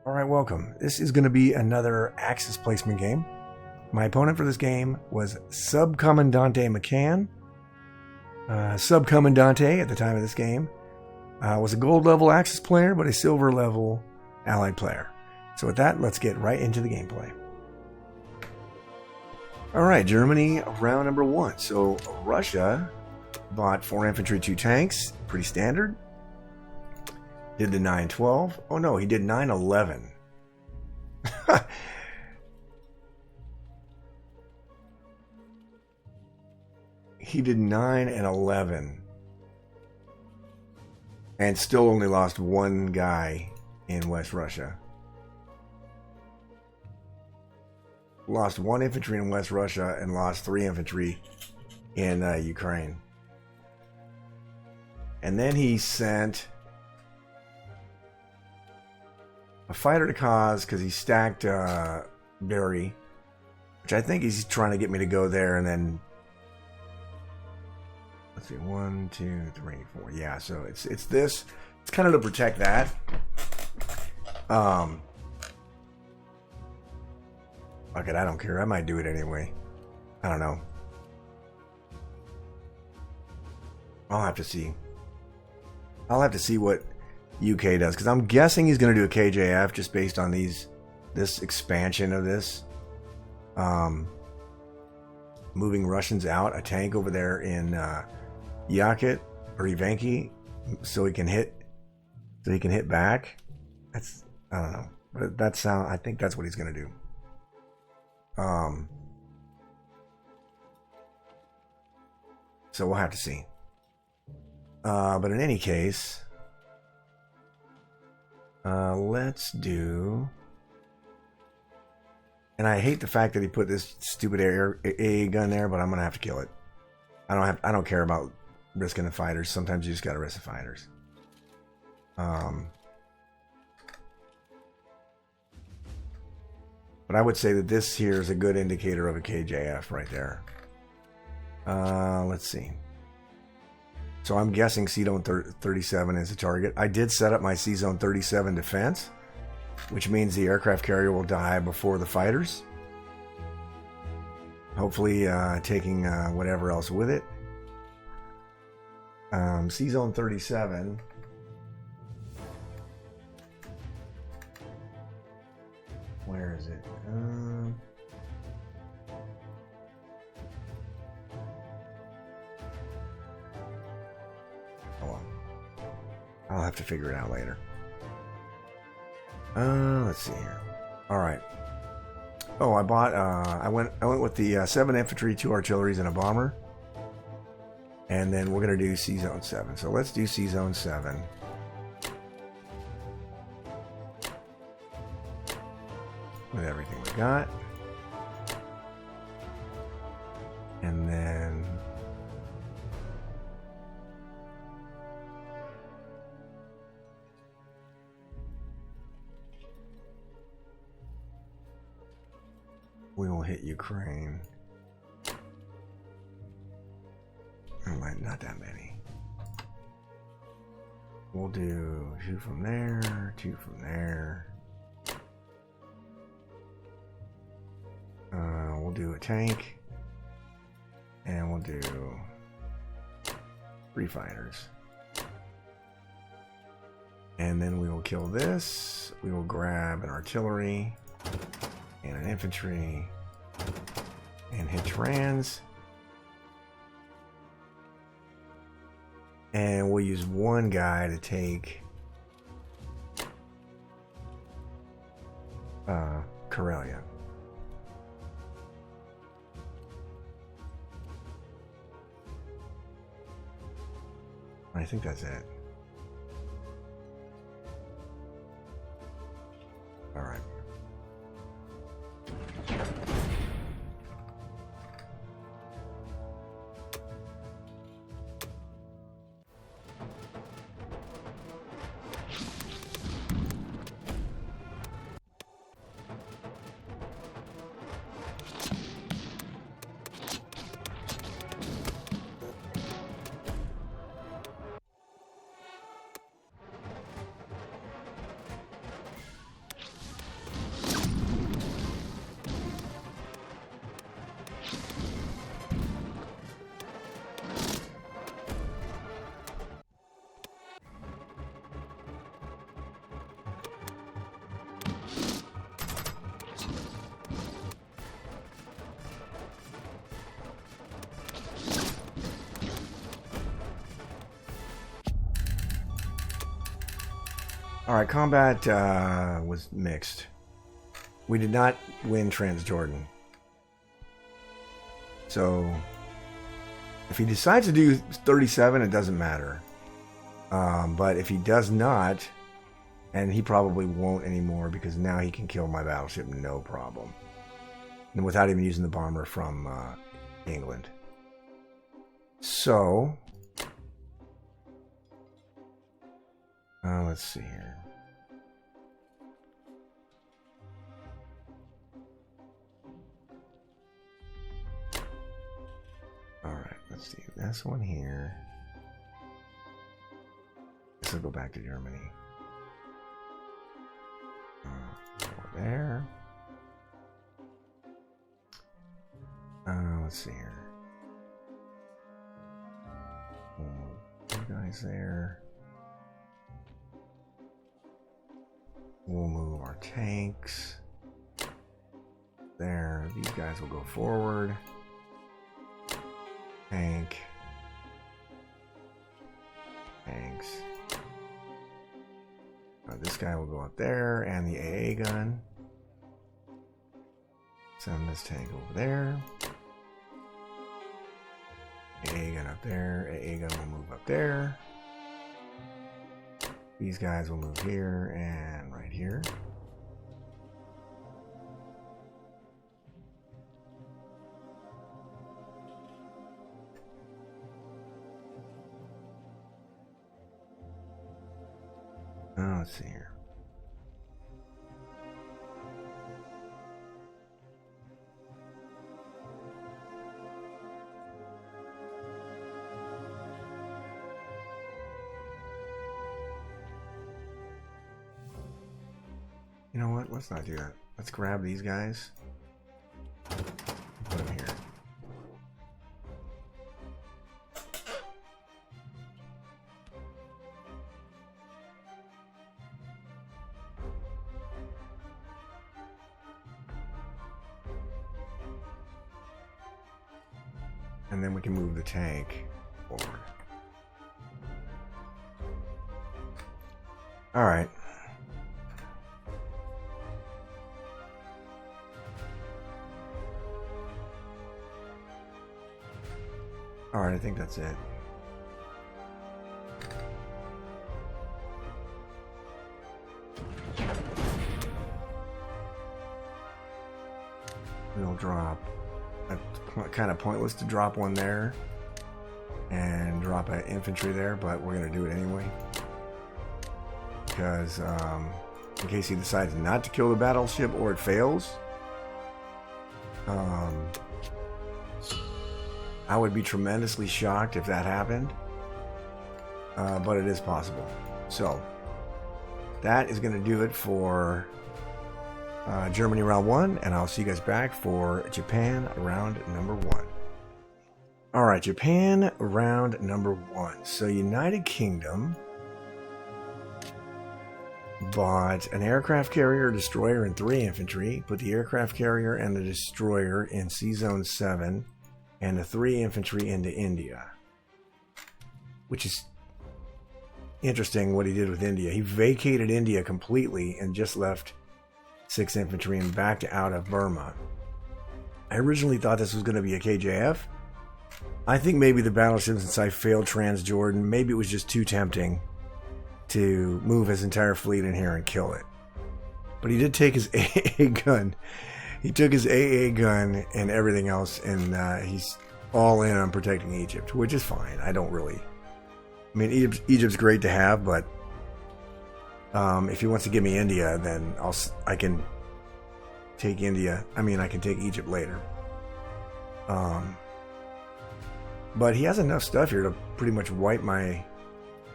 Alright, welcome. This is going to be another Axis placement game. My opponent for this game was SUBCOMANDANTEMCCANN. SUBCOMANDANTE, at the time of this game, was a gold level Axis player, but a silver level Allied player. So with that, let's get right into the gameplay. Alright, Germany, round number 1. So Russia bought 4 infantry, 2 tanks, pretty standard. Did the 9-12. Oh no, he did 9-11. He did 9 and 11. And still only lost 1 guy in West Russia. Lost 1 infantry in West Russia and lost 3 infantry in Ukraine. And then he sent a fighter to cause because he stacked Berry, which I think he's trying to get me to go there, and then let's see, 1, 2, 3, 4. Yeah, so it's this. It's kind of to protect that. Fuck it, I don't care. I might do it anyway. I don't know. I'll have to see. I'll have to see what UK does, because I'm guessing he's going to do a KJF just based on this expansion of this. Moving Russians out, a tank over there in Yakut or Ivanki, so he can hit back. That's, I don't know, but I think that's what he's going to do. So we'll have to see. But in any case, let's do. And I hate the fact that he put this stupid AA gun there, but I'm gonna have to kill it. I don't care about risking the fighters. Sometimes you just gotta risk the fighters. But I would say that this here is a good indicator of a KJF right there. Let's see. So I'm guessing C-Zone 37 is the target. I did set up my C-Zone 37 defense, which means the aircraft carrier will die before the fighters. Hopefully taking whatever else with it. C-Zone 37. Where is it? I'll have to figure it out later. Let's see here. All right. Oh, I bought. I went with the 7 infantry, 2 artilleries, and a bomber. And then we're gonna do C-Zone 7. So let's do C-Zone 7. With everything we got. And then we will hit Ukraine. Not that many. We'll do 2 from there, 2 from there. We'll do a tank. And we'll do 3 fighters. And then we will kill this. We will grab an artillery and an infantry and hit trans, and we'll use 1 guy to take Karelia. I think that's it. All right. Alright, combat was mixed. We did not win Transjordan. So, if he decides to do 37, it doesn't matter. But if he does not, and he probably won't anymore because now he can kill my battleship no problem. And without even using the bomber from England. So, let's see here. Alright, let's see. This one here. This will go back to Germany. Over there. Let's see here. You guys there. We'll move our tanks. There. These guys will go forward. Tank. Tanks. This guy will go up there, and the AA gun. Send this tank over there. AA gun up there. AA gun will move up there. These guys will move here and right here. Let's see here. You know what? Let's not do that. Let's grab these guys. Put them here. And then we can move the tank forward. All right. All right, I think that's it. We'll drop. It's kind of pointless to drop one there and drop an infantry there, but we're going to do it anyway. Because in case he decides not to kill the battleship or it fails, I would be tremendously shocked if that happened, but it is possible. So that is going to do it for Germany round 1, and I'll see you guys back for Japan round number 1. All right, Japan round number 1. So United Kingdom bought an aircraft carrier, destroyer, and 3 infantry. Put the aircraft carrier and the destroyer in Sea Zone 7, and the 3 infantry into India. Which is interesting what he did with India. He vacated India completely and just left 6 infantry and backed out of Burma. I originally thought this was going to be a KJF. I think maybe the battleship, since I failed Transjordan, maybe it was just too tempting to move his entire fleet in here and kill it. But he did take his AA gun. He took his AA gun and everything else, and he's all in on protecting Egypt, which is fine. I don't really... I mean, Egypt's great to have, but if he wants to give me India, then I can take India. I mean, I can take Egypt later. But he has enough stuff here to pretty much wipe my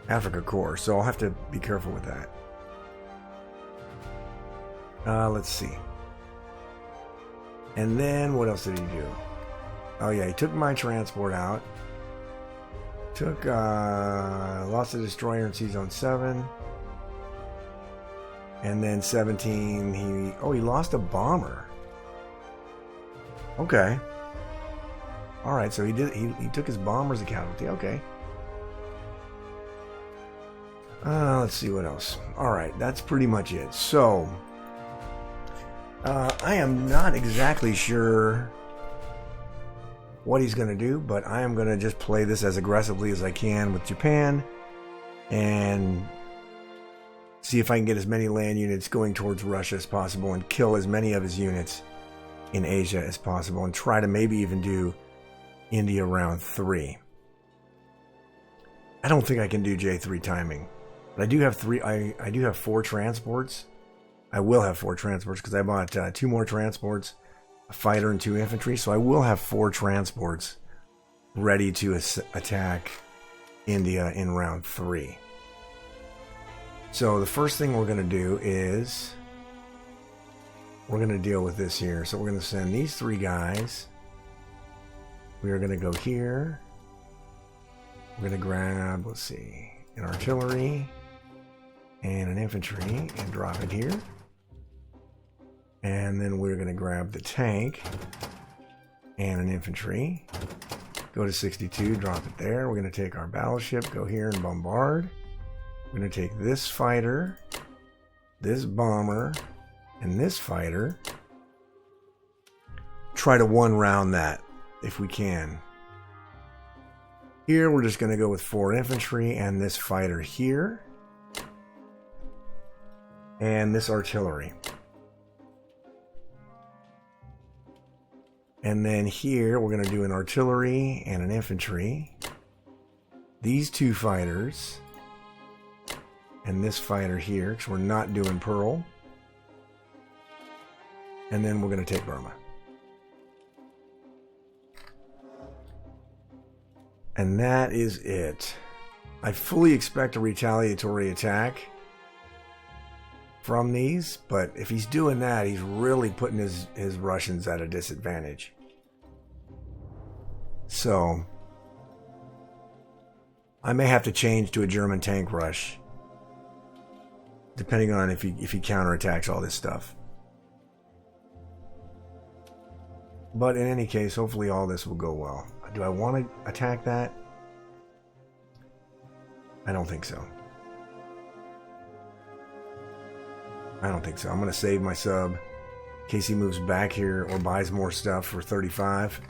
Africa core, so I'll have to be careful with that. Let's see. And then what else did he do? Oh yeah, he took my transport out. Took lost a destroyer in Sea Zone 7. And then 17, he lost a bomber. Okay. Alright, so he took his bomber as a casualty. Okay. Let's see what else. Alright, that's pretty much it. So, I am not exactly sure what he's going to do, but I am going to just play this as aggressively as I can with Japan and see if I can get as many land units going towards Russia as possible and kill as many of his units in Asia as possible and try to maybe even do India round 3. I don't think I can do J3 timing. But I do have I do have 4 transports. I will have 4 transports because I bought 2 more transports, a fighter and 2 infantry, so I will have 4 transports ready to attack India in round 3. So the first thing we're going to do is we're going to deal with this here. So we're going to send these 3 guys. We are going to go here. We're going to grab, let's see, an artillery and an infantry and drop it here. And then we're going to grab the tank and an infantry. Go to 62, drop it there. We're going to take our battleship, go here and bombard. We're going to take this fighter, this bomber, and this fighter. Try to one-round that if we can. Here we're just going to go with 4 infantry and this fighter here. And this artillery. And then here we're going to do an artillery and an infantry. These 2 fighters. And this fighter here, because we're not doing Pearl. And then we're going to take Burma. And that is it. I fully expect a retaliatory attack from these, but if he's doing that, he's really putting his Russians at a disadvantage. So, I may have to change to a German tank rush, depending on if he counterattacks all this stuff. But in any case, hopefully all this will go well. Do I want to attack that? I don't think so. I don't think so. I'm going to save my sub in case he moves back here or buys more stuff for 35.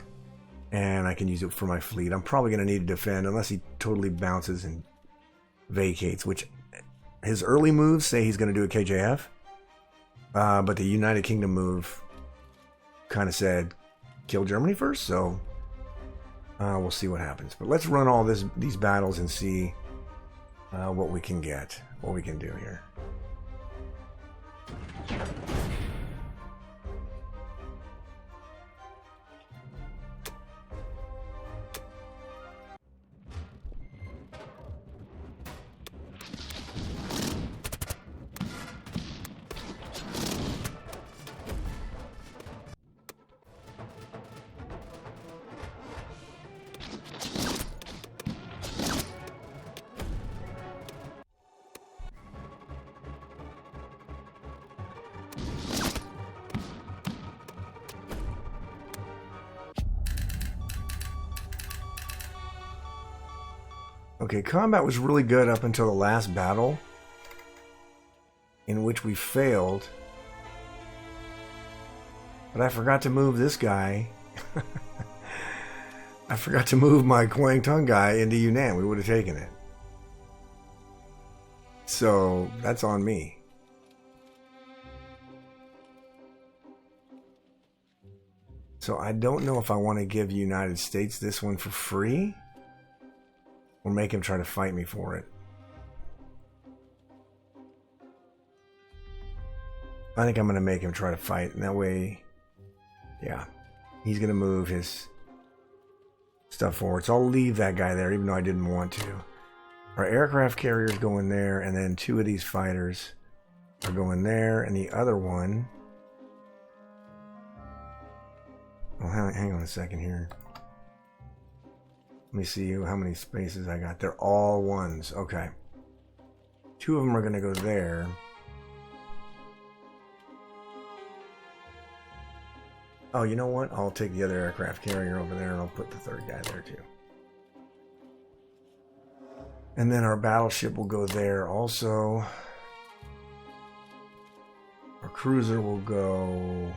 And I can use it for my fleet. I'm probably going to need to defend unless he totally bounces and vacates, which his early moves say he's going to do a KJF. But the United Kingdom move kind of said kill Germany first, so we'll see what happens. But let's run all these battles and see what we can get, what we can do here. Okay, combat was really good up until the last battle, in which we failed. But I forgot to move this guy. I forgot to move my Kwangtung guy into Yunnan. We would have taken it. So, that's on me. So I don't know if I want to give the United States this one for free, or make him try to fight me for it. I think I'm going to make him try to fight, and that way, yeah, he's going to move his stuff forward. So I'll leave that guy there, even though I didn't want to. Our aircraft carriers go in there, and then 2 of these fighters are going there, and the other one... Well, hang on a second here. Let me see how many spaces I got. They're all 1s. Okay. 2 of them are going to go there. Oh, you know what? I'll take the other aircraft carrier over there and I'll put the 3rd guy there too. And then our battleship will go there also. Our cruiser will go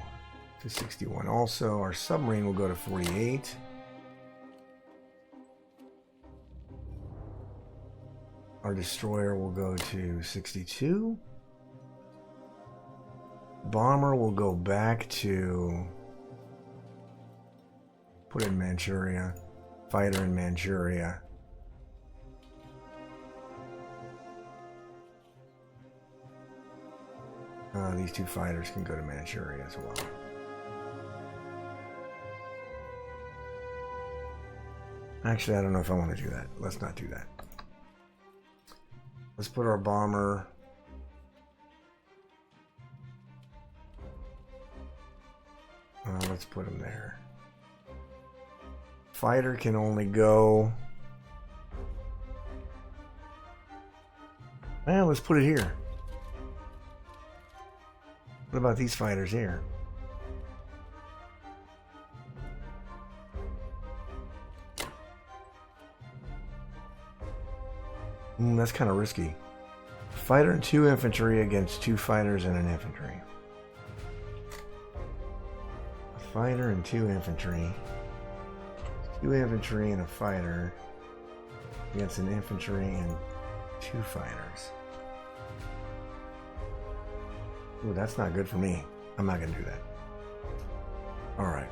to 61 also. Our submarine will go to 48. Our destroyer will go to 62. Bomber will go back to... Put in Manchuria. Fighter in Manchuria. These two fighters can go to Manchuria as well. Actually, I don't know if I want to do that. Let's not do that. Let's put our bomber... let's put him there. Fighter can only go... Well, let's put it here. What about these fighters here? That's kind of risky. Fighter and 2 infantry against 2 fighters and an infantry. A fighter and 2 infantry. 2 infantry and a fighter against an infantry and 2 fighters. Ooh, that's not good for me. I'm not going to do that. Alright.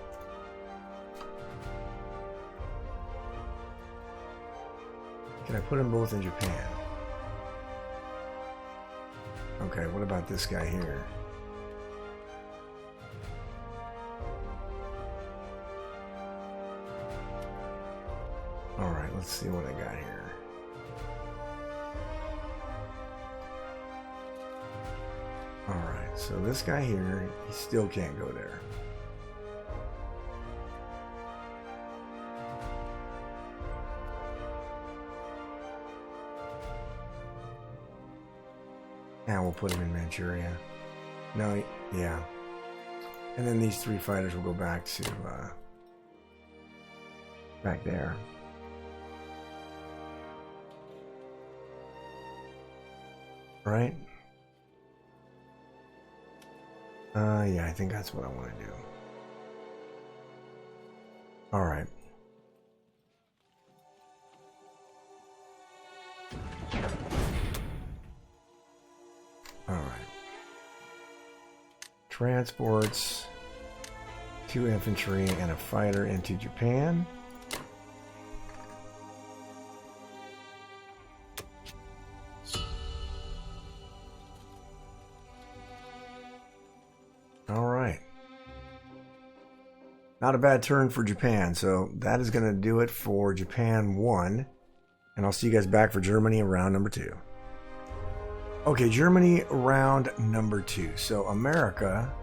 Can I put them both in Japan? Okay, what about this guy here? Alright, let's see what I got here. Alright, so this guy here, he still can't go there. And we'll put him in Manchuria. No, yeah. And then these 3 fighters will go back to, back there. Right? Yeah, I think that's what I want to do. Alright. Alright. Transports 2 infantry and a fighter into Japan. Not a bad turn for Japan, so that is going to do it for Japan 1. And I'll see you guys back for Germany in round number 2. Okay, Germany round number 2. So America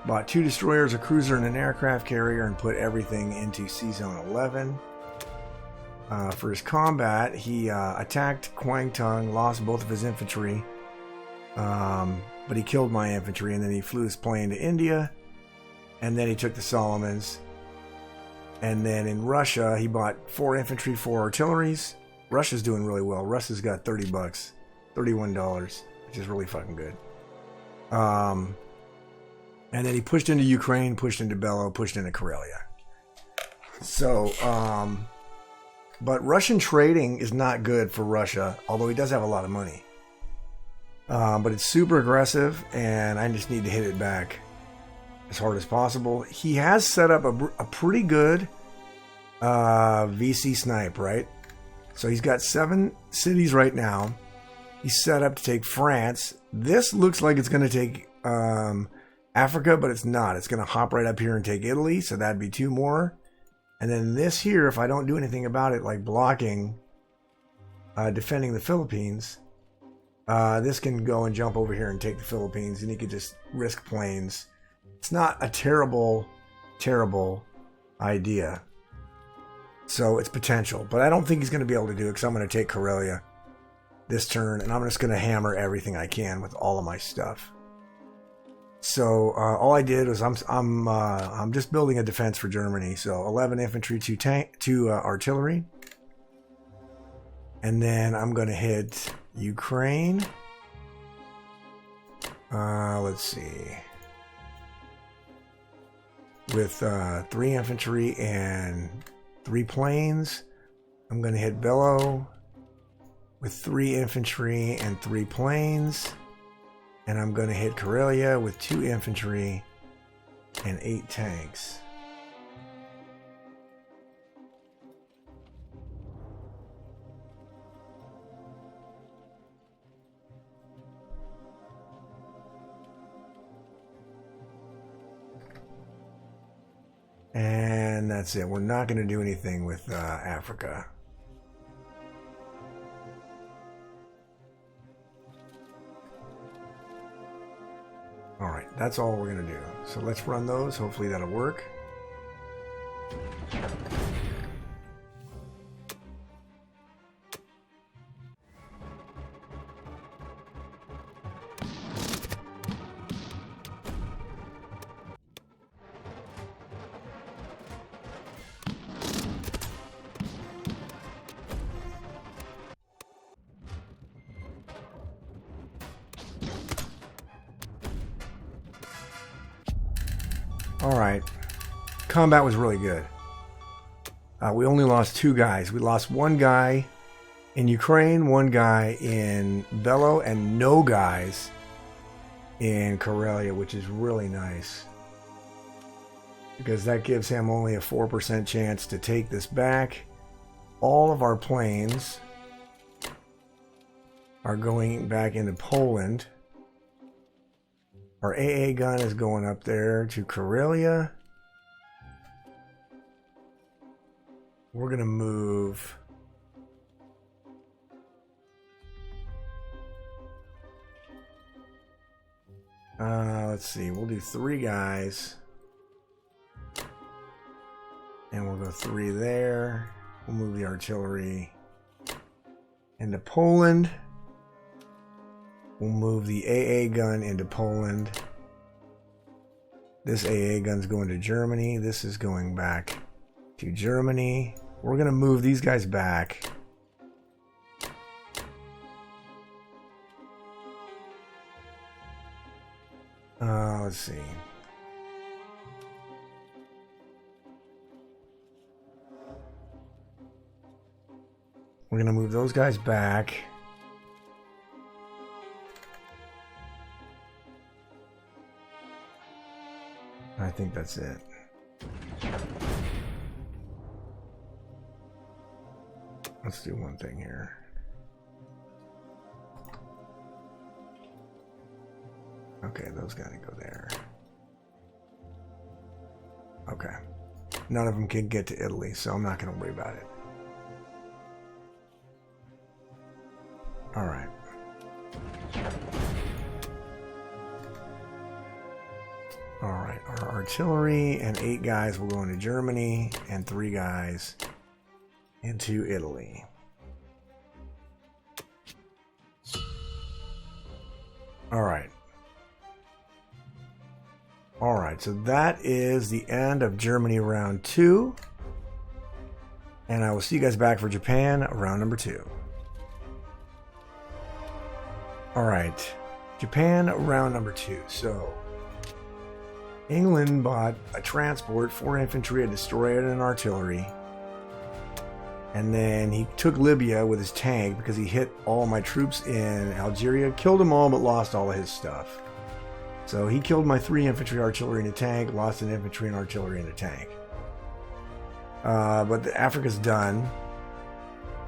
bought 2 destroyers, a cruiser, and an aircraft carrier and put everything into C-Zone 11. For his combat, he attacked Kwangtung, lost both of his infantry, but he killed my infantry, and then he flew his plane to India. And then he took the Solomons. And then in Russia, he bought 4 infantry, 4 artilleries. Russia's doing really well. Russia's got $30, $31, which is really fucking good. And then he pushed into Ukraine, pushed into Belo, pushed into Karelia. So, but Russian trading is not good for Russia, although he does have a lot of money. But it's super aggressive, and I just need to hit it back as hard as possible. He has set up a pretty good VC snipe, right? So he's got 7 cities right now. He's set up to take France. This looks like it's going to take Africa, but it's not. It's going to hop right up here and take Italy, so that'd be 2 more. And then this here, if I don't do anything about it, like blocking, defending the Philippines, this can go and jump over here and take the Philippines, and he could just risk planes. It's not a terrible idea. So it's potential. But I don't think he's going to be able to do it, because I'm going to take Karelia this turn, and I'm just going to hammer everything I can with all of my stuff. So all I did was I'm just building a defense for Germany. So 11 infantry, 2 artillery. And then I'm going to hit Ukraine. Let's see. With 3 infantry and 3 planes. I'm going to hit Bello with 3 infantry and 3 planes. And I'm going to hit Karelia with 2 infantry and 8 tanks. And that's it. We're not going to do anything with Africa. Alright, that's all we're going to do. So let's run those. Hopefully that'll work. Alright, combat was really good. We only lost 2 guys. We lost 1 guy in Ukraine, 1 guy in Bello, and no guys in Karelia, which is really nice. Because that gives him only a 4% chance to take this back. All of our planes are going back into Poland. Our AA gun is going up there to Karelia. We're going to move let's see, we'll do 3 guys. And we'll go 3 there. We'll move the artillery into Poland. We'll move the AA gun into Poland. This AA gun's going to Germany. This is going back to Germany. We're going to move these guys back. Let's see. We're going to move those guys back. I think that's it. Let's do one thing here. Okay, those gotta go there. Okay. None of them can get to Italy, so I'm not gonna worry about it. Alright. Alright, our artillery and 8 guys will go into Germany and 3 guys into Italy. Alright. Alright, so that is the end of Germany round 2. And I will see you guys back for Japan round number 2. Alright, Japan round number 2. So, England bought a transport, 4 infantry, a destroyer, and an artillery. And then he took Libya with his tank because he hit all my troops in Algeria, killed them all, but lost all of his stuff. So he killed my 3 infantry, artillery, and a tank, lost an infantry and artillery and a tank. But Africa's done.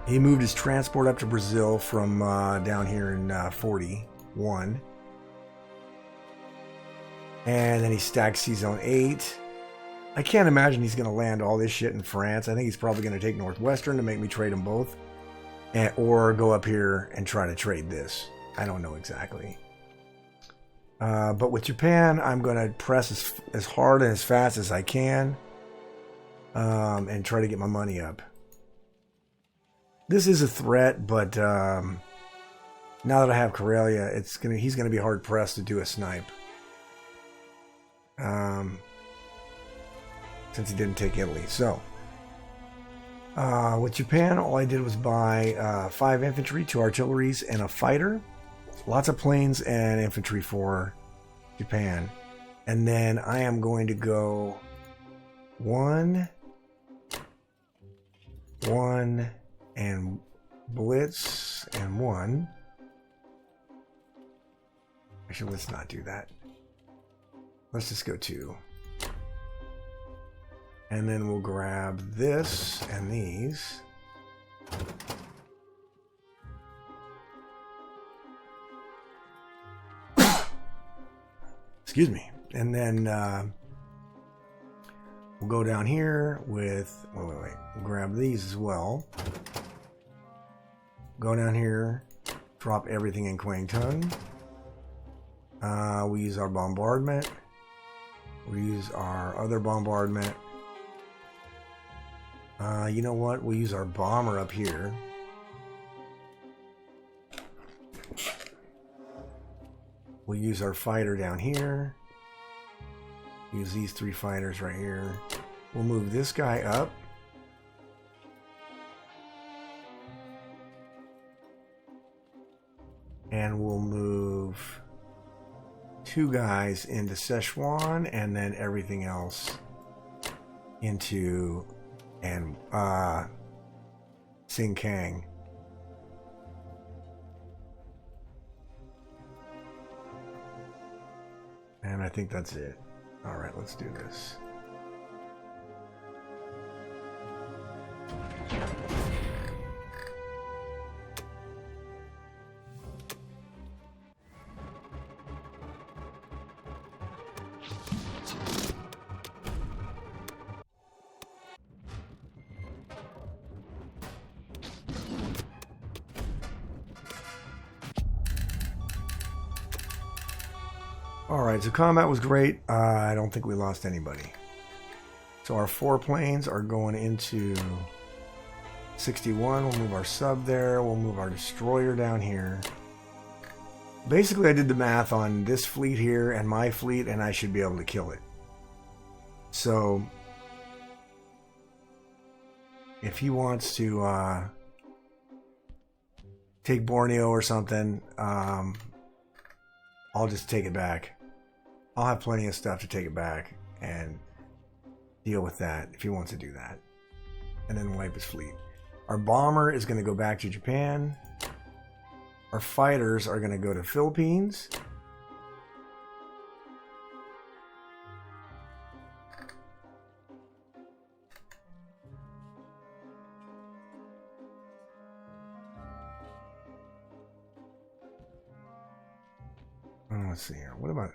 He moved his transport up to Brazil from down here in 41. And then he stacked C-Zone 8. I can't imagine he's going to land all this shit in France. I think he's probably going to take Northwestern to make me trade them both. Or go up here and try to trade this. I don't know exactly. But with Japan, I'm going to press as hard and as fast as I can. And try to get my money up. This is a threat, but now that I have Karelia, he's going to be hard pressed to do a snipe. Since he didn't take Italy. So, With Japan, all I did was buy 5 infantry, 2 artilleries, and a fighter. Lots of planes and infantry for Japan. And then I am going to go 1, and blitz, and 1. Actually, let's not do that. Let's just go 2. And then we'll grab this and these. Excuse me. And then we'll go down here with... Wait. We'll grab these as well. Go down here. Drop everything in Kwangtung. We use our bombardment. We use our other bombardment. You know what? We'll use our bomber up here. We'll use our fighter down here. Use these 3 fighters right here. We'll move this guy up. And we'll move 2 guys into Szechuan, and then everything else into Sinkiang. And I think that's it. All right, let's do this. Alright, so combat was great. I don't think we lost anybody. So our 4 planes are going into 61. We'll move our sub there. We'll move our destroyer down here. Basically, I did the math on this fleet here and my fleet, and I should be able to kill it. So, if he wants to take Borneo or something, I'll just take it back. I'll have plenty of stuff to take it back and deal with that if he wants to do that. And then wipe his fleet. Our bomber is going to go back to Japan. Our fighters are going to go to Philippines. Let's see here. What about...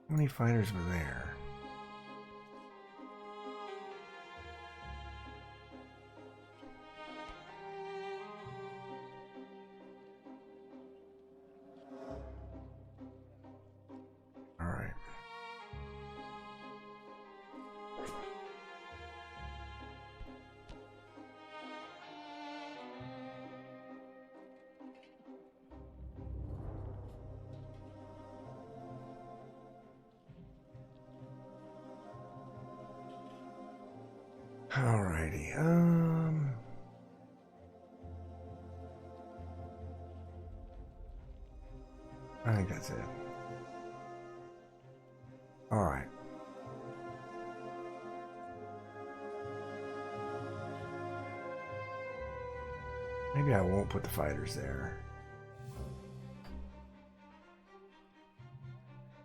How many fighters were there? All right. Alrighty, I think that's it. Alright. Maybe I won't put the fighters there.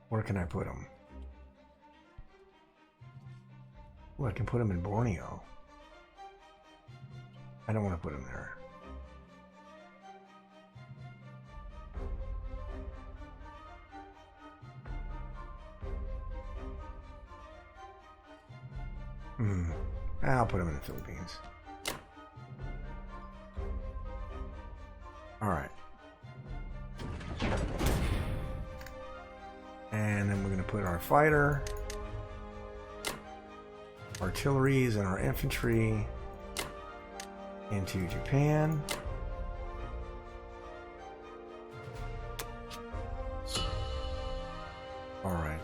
Where can I put them? Well, I can put them in Borneo. I don't want to put them there. I'll put them in the Philippines. All right. And then we're going to put our fighter, artilleries, and our infantry into Japan. All right.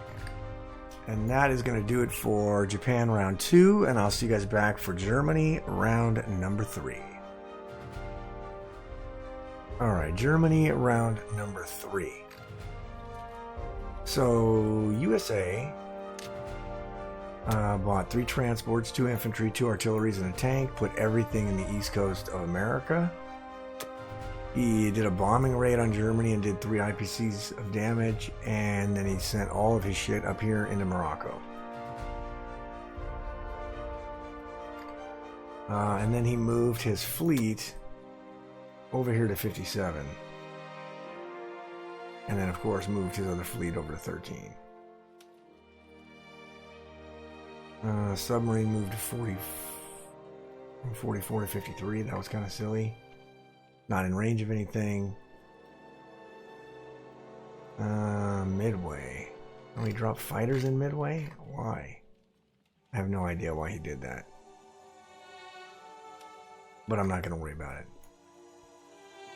And that is going to do it for Japan round 2, and I'll see you guys back for Germany round number 3. Alright, Germany round number 3. So, USA bought 3 transports, 2 infantry, 2 artilleries, and a tank, put everything in the east coast of America. He did a bombing raid on Germany and did 3 IPCs of damage, and then he sent all of his shit up here into Morocco. And then he moved his fleet over here to 57. And then, of course, moved his other fleet over to 13. Submarine moved to 40, from 44 to 53. That was kind of silly. Not in range of anything. Midway. Oh, he dropped fighters in Midway? Why? I have no idea why he did that. But I'm not going to worry about it.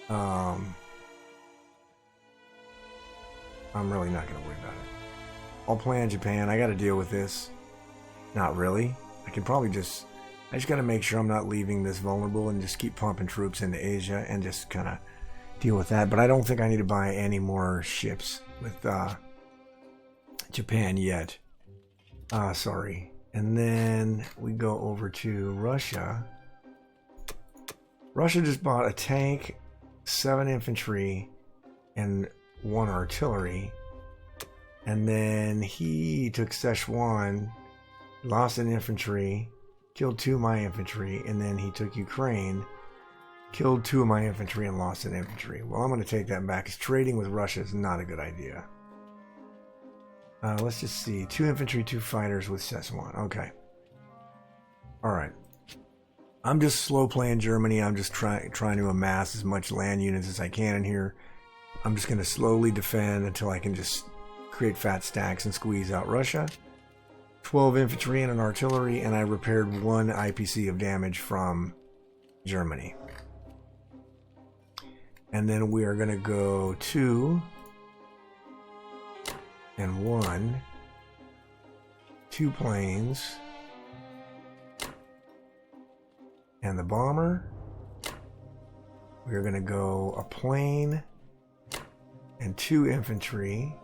I'm really not going to worry about it. I'll plan Japan. I got to deal with this. Not really. I can probably just... I just got to make sure I'm not leaving this vulnerable and just keep pumping troops into Asia and just kind of deal with that. But I don't think I need to buy any more ships with Japan yet. Sorry. And then we go over to Russia. Russia just bought a tank, 7 infantry, and 1 artillery. And then he took Szechuan, lost an infantry, killed 2 of my infantry, and then he took Ukraine, killed 2 of my infantry, and lost an infantry. Well, I'm going to take that back, because trading with Russia is not a good idea. Let's just see. 2 infantry, 2 fighters with Szechuan. Okay. Alright. I'm just slow playing Germany. I'm just trying to amass as much land units as I can in here. I'm just going to slowly defend until I can just create fat stacks and squeeze out Russia. 12 infantry and an artillery, and I repaired 1 IPC of damage from Germany. And then we are going to go 2 and 1, 2 planes, and the bomber. We are going to go a plane and 2 infantry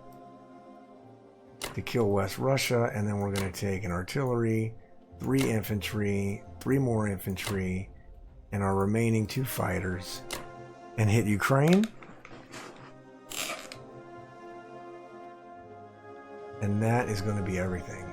to kill West Russia, and then we're going to take an artillery, 3 infantry, 3 more infantry, and our remaining 2 fighters, and hit Ukraine. And that is going to be everything.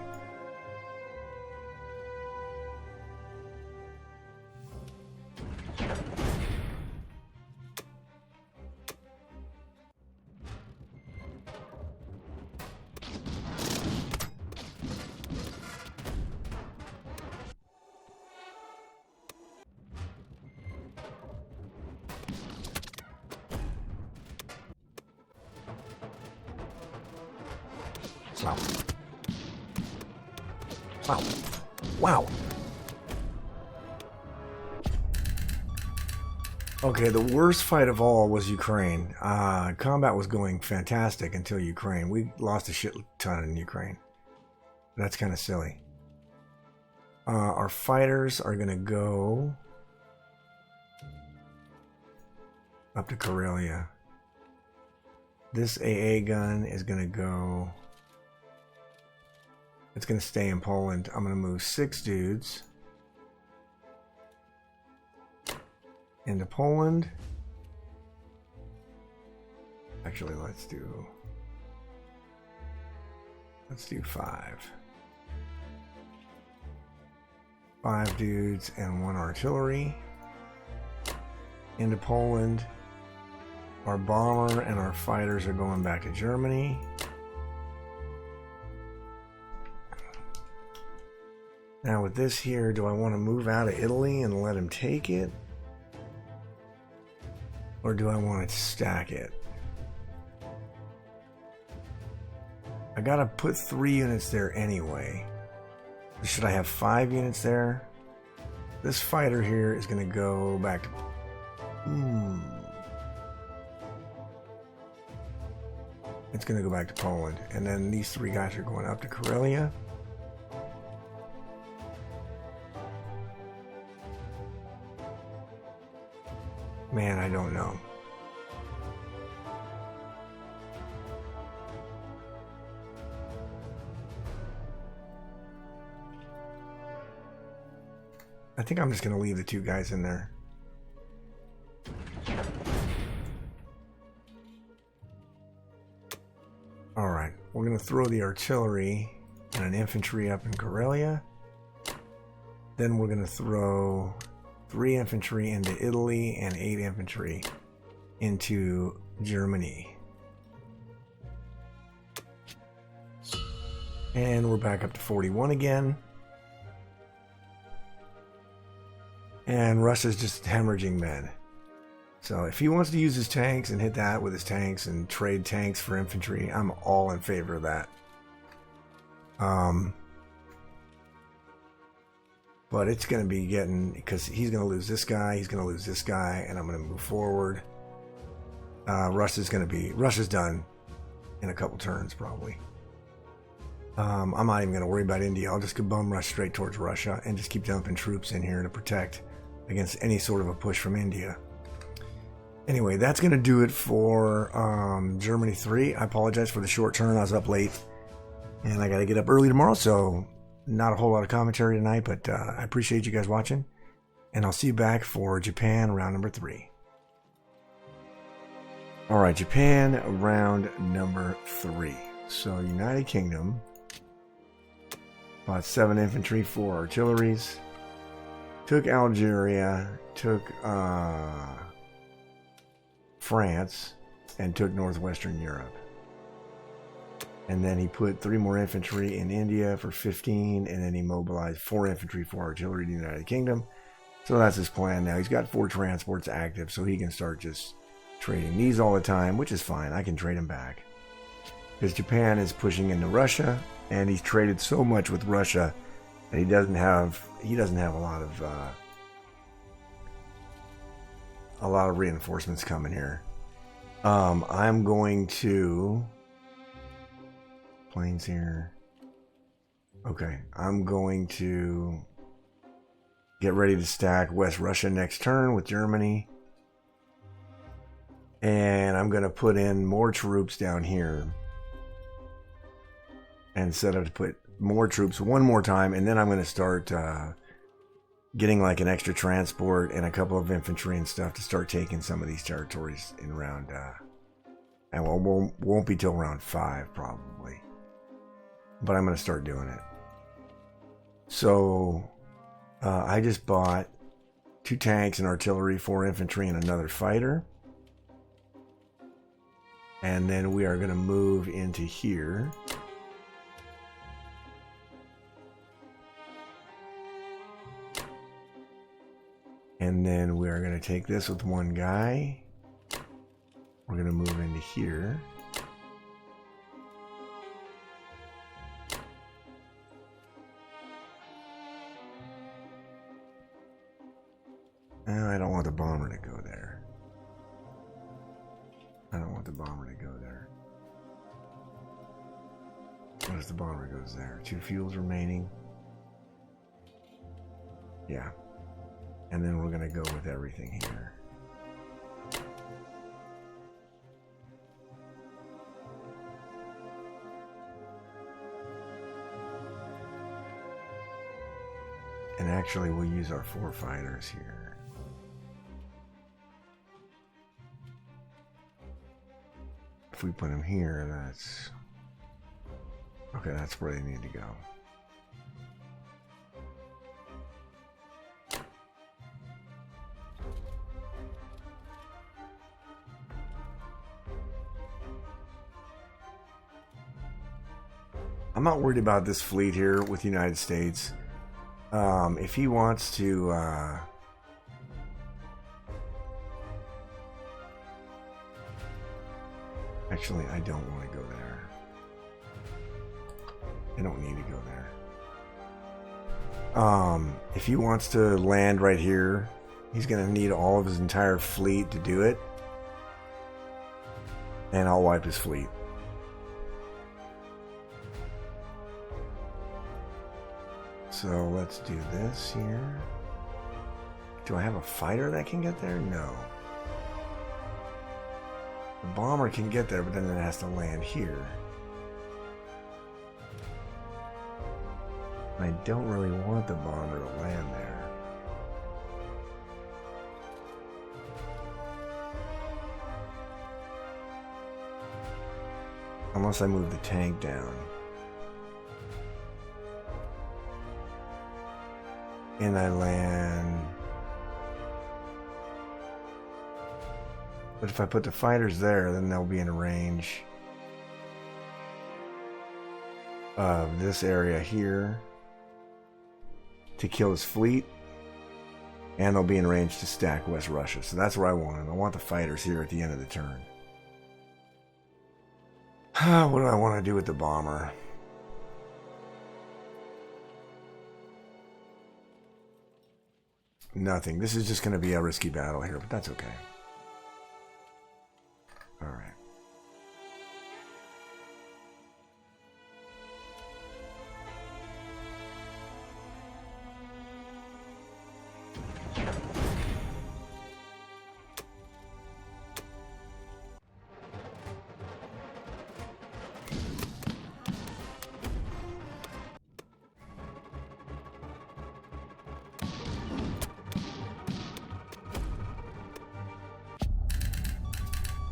Wow. Wow. Wow. Okay, the worst fight of all was Ukraine. Combat was going fantastic until Ukraine. We lost a shit ton in Ukraine. That's kind of silly. Our fighters are going to go up to Karelia. This AA gun is going to go... It's going to stay in Poland. I'm going to move 6 dudes into Poland. Actually, let's do 5. 5 dudes and 1 artillery into Poland. Our bomber and our fighters are going back to Germany. Now with this here, do I want to move out of Italy and let him take it? Or do I want to stack it? I gotta put 3 units there anyway. Should I have 5 units there? This fighter here is going to go back to... It's going to go back to Poland. And then these 3 guys are going up to Karelia. Man, I don't know. I think I'm just going to leave the 2 guys in there. Alright, we're going to throw the artillery and an infantry up in Karelia. Then we're going to throw 3 infantry into Italy and 8 infantry into Germany. And we're back up to 41 again. And Russia's just hemorrhaging men. So if he wants to use his tanks and hit that with his tanks and trade tanks for infantry, I'm all in favor of that. But it's going to be getting, because he's going to lose this guy, he's going to lose this guy, and I'm going to move forward. Russia's done in a couple turns probably. I'm not even going to worry about India. I'll just go bum rush straight towards Russia and just keep dumping troops in here to protect against any sort of a push from India. Anyway, that's going to do it for Germany 3. I apologize for the short turn. I was up late and I got to get up early tomorrow, so not a whole lot of commentary tonight, but I appreciate you guys watching, and I'll see you back for Japan round number 3. All right, Japan round number 3. So United Kingdom bought 7 infantry, 4 artilleries, took Algeria, took France, and took northwestern Europe. And then he put 3 more infantry in India for 15, and then he mobilized 4 infantry, 4 artillery to the United Kingdom. So that's his plan now. He's got 4 transports active, so he can start just trading these all the time, which is fine. I can trade them back. Because Japan is pushing into Russia, and he's traded so much with Russia that he doesn't have a lot of reinforcements coming here. I'm going to planes here. Okay, I'm going to get ready to stack West Russia next turn with Germany. And I'm going to put in more troops down here. And set up to put more troops one more time. And then I'm going to start getting like an extra transport and a couple of infantry and stuff to start taking some of these territories in round. And won't be till round 5 probably. But I'm going to start doing it. So I just bought 2 tanks and artillery, 4 infantry, and another fighter. And then we are going to move into here. And then we are going to take this with 1 guy. We're going to move into here. I don't want the bomber to go there. I don't want the bomber to go there. What if the bomber goes there? 2 fuels remaining. Yeah. And then we're going to go with everything here. And actually, we'll use our 4 fighters here. If we put them here, that's... Okay, that's where they need to go. I'm not worried about this fleet here with the United States. If he wants to... Actually, I don't want to go there. I don't need to go there. If he wants to land right here, he's going to need all of his entire fleet to do it. And I'll wipe his fleet. So let's do this here. Do I have a fighter that can get there? No. The bomber can get there, but then it has to land here. I don't really want the bomber to land there. Unless I move the tank down. And I land... But if I put the fighters there, then they'll be in range of this area here to kill his fleet. And they'll be in range to stack West Russia. So that's where I want them. I want the fighters here at the end of the turn. What do I want to do with the bomber? Nothing. This is just going to be a risky battle here, but that's okay. All right.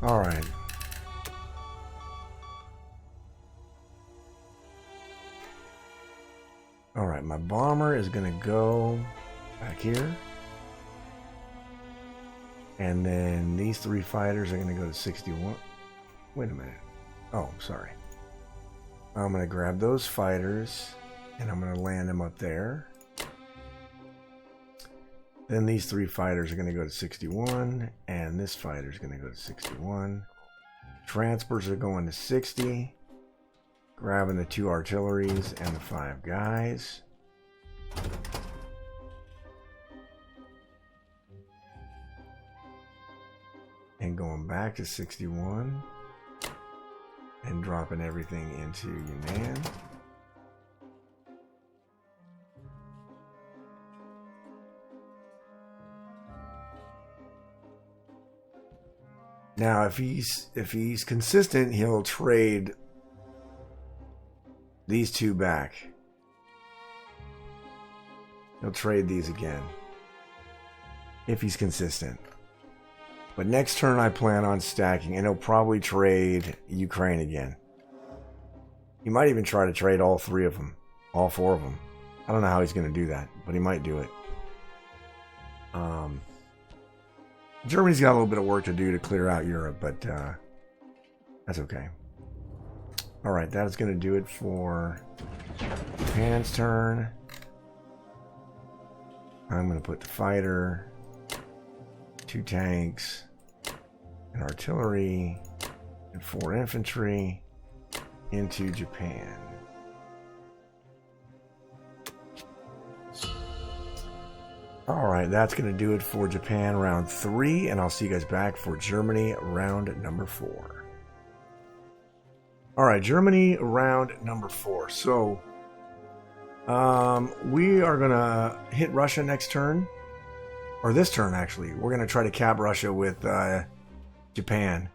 All right. All right, my bomber is going to go back here. And then these three fighters are going to go to 61. Wait a minute. Oh, sorry. I'm going to grab those fighters and I'm going to land them up there. Then these three fighters are going to go to 61, and this fighter is going to go to 61. Transports are going to 60. Grabbing the 2 artilleries and the 5 guys. And going back to 61. And dropping everything into Yunnan. Now, if he's consistent, he'll trade these 2 back. He'll trade these again. If he's consistent. But next turn I plan on stacking, and he'll probably trade Ukraine again. He might even try to trade all 3 of them. All 4 of them. I don't know how he's going to do that, but he might do it. Germany's got a little bit of work to do to clear out Europe, but that's okay. Alright, that is going to do it for Japan's turn. I'm going to put the fighter, 2 tanks, an artillery, and 4 infantry into Japan. Alright, that's going to do it for Japan round 3, and I'll see you guys back for Germany round number 4. Alright, Germany round number 4. So, we are going to hit Russia next turn. Or this turn, actually. We're going to try to cap Russia with Japan.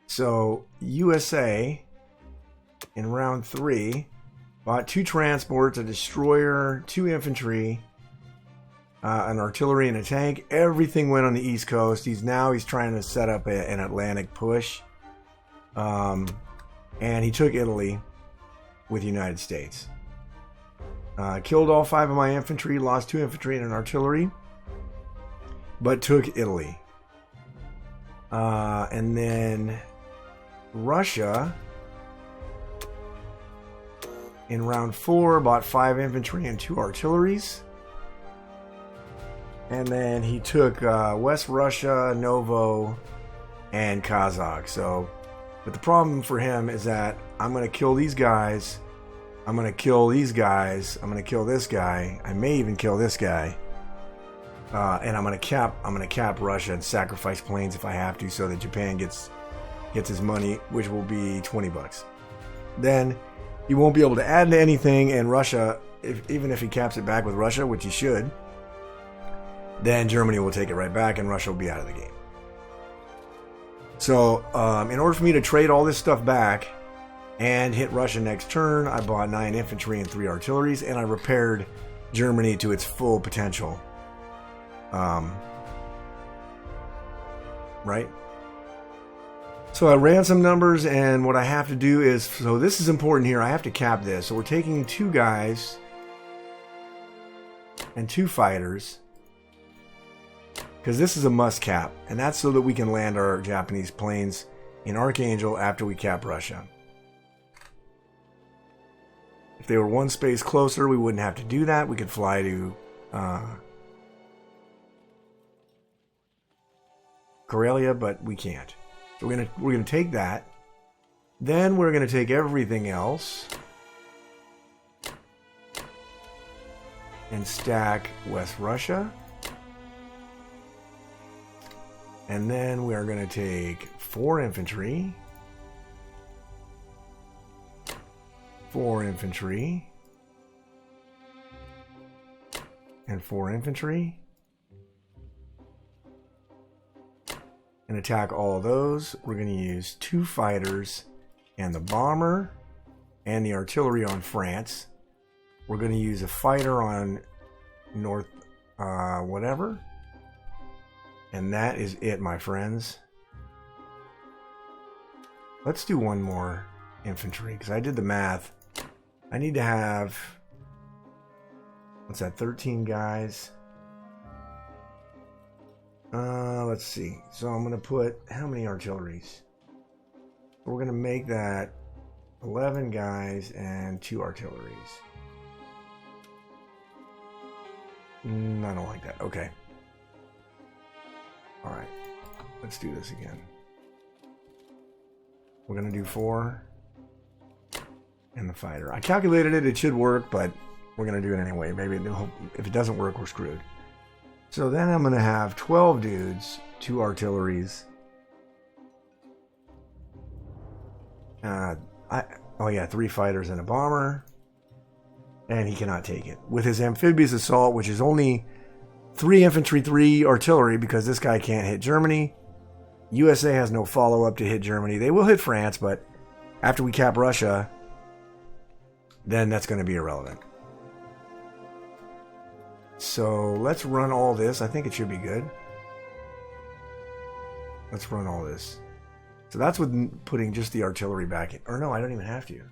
So, USA, in round 3, bought 2 transports, a destroyer, 2 infantry, an artillery and a tank. Everything went on the East Coast. He's trying to set up an Atlantic push. And he took Italy with the United States. Killed all 5 of my infantry, lost 2 infantry and an artillery, but took Italy. And then Russia, in round 4, bought 5 infantry and 2 artilleries. And then he took West Russia, Novo, and Kazakh. So, but the problem for him is that I'm going to kill these guys. I'm going to kill these guys. I'm going to kill this guy. I may even kill this guy. And I'm going to cap Russia and sacrifice planes if I have to, so that Japan gets his money, which will be $20. Then he won't be able to add to anything, and Russia, even if he caps it back with Russia, which he should, then Germany will take it right back and Russia will be out of the game. So in order for me to trade all this stuff back and hit Russia next turn, I bought 9 infantry and 3 artilleries, and I repaired Germany to its full potential. Right? So I ran some numbers, and what I have to do is, so this is important here, I have to cap this. So we're taking 2 guys and 2 fighters, because this is a must cap, and that's so that we can land our Japanese planes in Archangel after we cap Russia. If they were 1 space closer, we wouldn't have to do that. We could fly to Karelia, but we can't. So we're gonna take that. Then we're gonna take everything else and stack West Russia. And then we are going to take 4 infantry, 4 infantry, and 4 infantry, and attack all of those. We're going to use 2 fighters and the bomber and the artillery on France. We're going to use a fighter on North whatever. And that is it, my friends. Let's do 1 more infantry, because I did the math. I need to have, what's that, 13 guys? Let's see. So I'm going to put, how many artilleries? We're going to make that 11 guys and 2 artilleries. I don't like that. Okay. Alright, let's do this again. We're going to do 4 and the fighter. I calculated it, it should work, but we're going to do it anyway. Maybe if it doesn't work, we're screwed. So then I'm going to have 12 dudes, 2 artilleries. Oh yeah, 3 fighters and a bomber. And he cannot take it. With his amphibious assault, which is only 3 infantry, 3 artillery, because this guy can't hit Germany. USA has no follow-up to hit Germany. They will hit France, but after we cap Russia, then that's going to be irrelevant. So let's run all this. I think it should be good. Let's run all this. So that's with putting just the artillery back in. Or no, I don't even have to.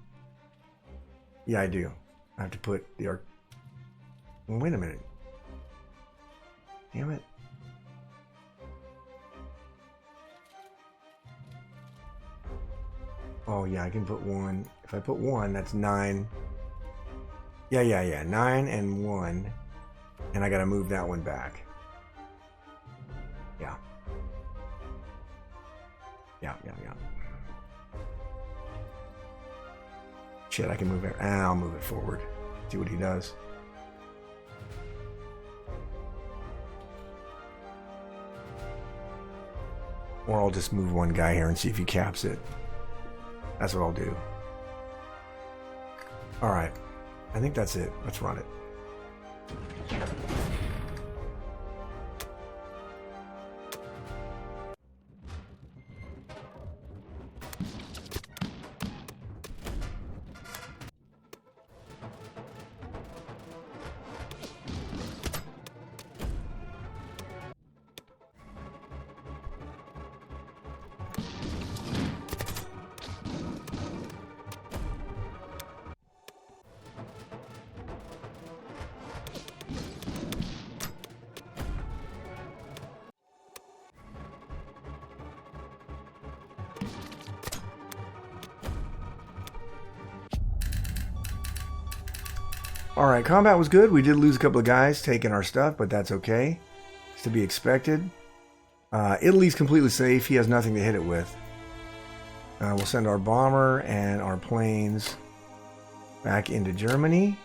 Yeah, I do. I have to put the wait a minute. Damn it. Oh yeah, I can put 1. If I put 1, that's 9. Yeah. 9 and 1. And I gotta move that one back. Yeah. Yeah. Shit, I can move it. I'll move it forward. See what he does. Or I'll just move 1 guy here and see if he caps it. That's what I'll do. Alright. I think that's it. Let's run it. Alright, combat was good. We did lose a couple of guys taking our stuff, but that's okay. It's to be expected. Italy's completely safe. He has nothing to hit it with. We'll send our bomber and our planes back into Germany.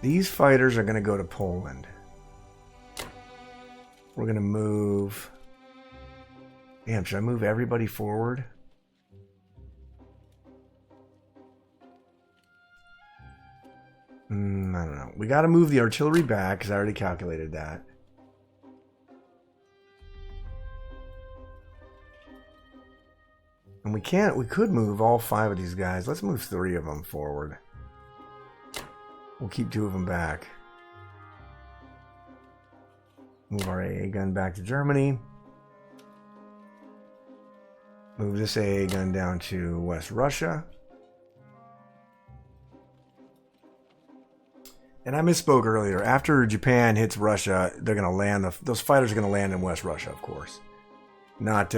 These fighters are going to go to Poland. We're going to move... Damn, should I move everybody forward? I don't know. We got to move the artillery back because I already calculated that. And we could move all 5 of these guys. Let's move 3 of them forward. We'll keep 2 of them back. Move our AA gun back to Germany. Move this AA gun down to West Russia. And I misspoke earlier. After Japan hits Russia, they're going to land. Those fighters are going to land in West Russia, of course. Not